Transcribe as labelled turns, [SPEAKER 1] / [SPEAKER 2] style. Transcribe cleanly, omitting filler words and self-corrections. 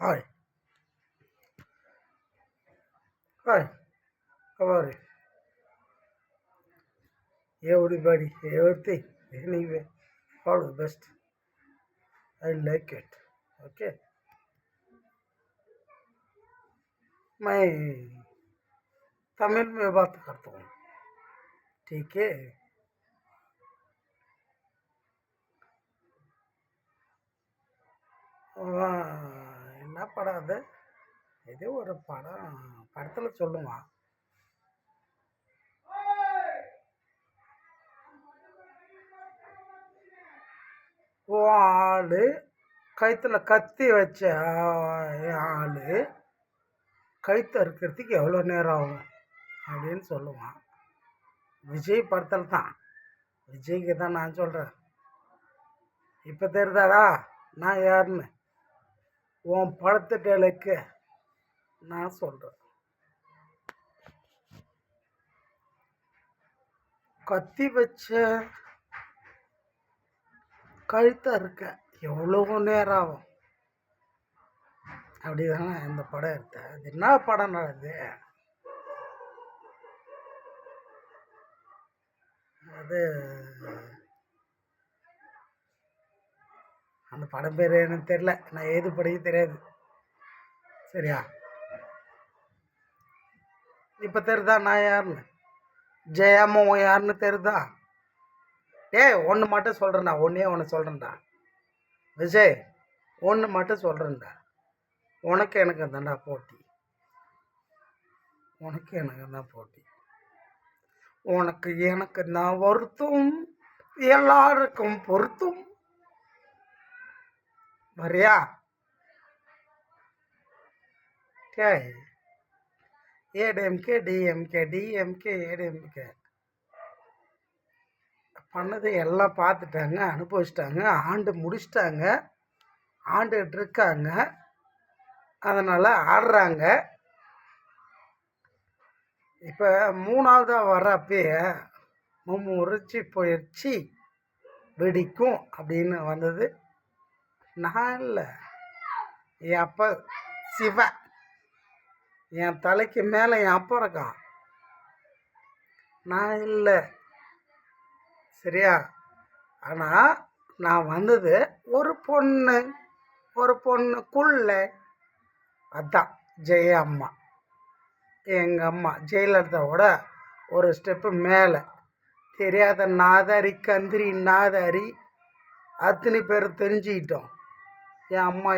[SPEAKER 1] Hi, hi, how are you? Everybody, everything, anyway, all the best. I like it. Okay, मैं तमिल में बात करता हूँ. ठीक है. என்ன படம் அது? ஏதோ ஒரு படத்தில் சொல்லுவான். ஆளு கழுத்துல கத்தி வச்ச ஆளு கழுத்து அறுக்கிறதுக்கு எவ்வளோ நேரம் ஆகும் அப்படின்னு சொல்லுவான். விஜய் படத்தில் தான். விஜய்க்கு தான் நான் சொல்கிறேன். இப்போ தெரியுதாடா நான் யாருன்னு? உன் படத்து டேலுக்கு நான் சொல்கிறேன். கத்தி வச்ச கழுத்தை இருக்க எவ்வளோ நேரம் ஆகும் அப்படி தானே இந்த படம் எடுத்த. அது என்ன படம் நடக்குது? அது அந்த படம் பேர் எனக்கு தெரில. நான் ஏது படிக்க தெரியாது. சரியா? இப்போ தெரியுதா நான் யாருன்னு? ஜெயாமோ யாருன்னு தெரியுதா? ஒன்று மட்டும் சொல்கிறேன்டா. ஒன்று சொல்கிறேன்டா. விஜய் ஒன்று மட்டும் சொல்கிறேன்டா. உனக்கு எனக்கு தான்டா போட்டி. உனக்கு எனக்கு தான் போட்டி. உனக்கு எனக்கு நான் வருத்தும் எல்லாருக்கும் பொருத்தும். வரியா? ஏடிஎம்கே டிஎம்கே ஏடிஎம்கே பண்ணது எல்லாம் பார்த்துட்டாங்க, அனுபவிச்சிட்டாங்க, ஆண்டு முடிச்சிட்டாங்க, ஆண்டுகிட்டு இருக்காங்க. அதனால் ஆடுறாங்க. இப்போ மூணாவதாக வர்றப்பயே மும்முறிச்சி போயிடுச்சு வெடிக்கும் அப்படின்னு வந்தது நான் இல்லை, என் அப்பா சிவன். என் தலைக்கு மேலே என் அப்பா இருக்கான், நான் இல்லை. சரியா? ஆனால் நான் வந்தது ஒரு பொண்ணுக்குள்ள. அதான் ஜெய அம்மா. எங்கள் அம்மா ஜெயலலிதாவோட ஒரு ஸ்டெப்பு மேலே. தெரியாத நாதாரி கந்திரி நாதாரி அத்தனை பேர் தெரிஞ்சுக்கிட்டோம். என் அம்மா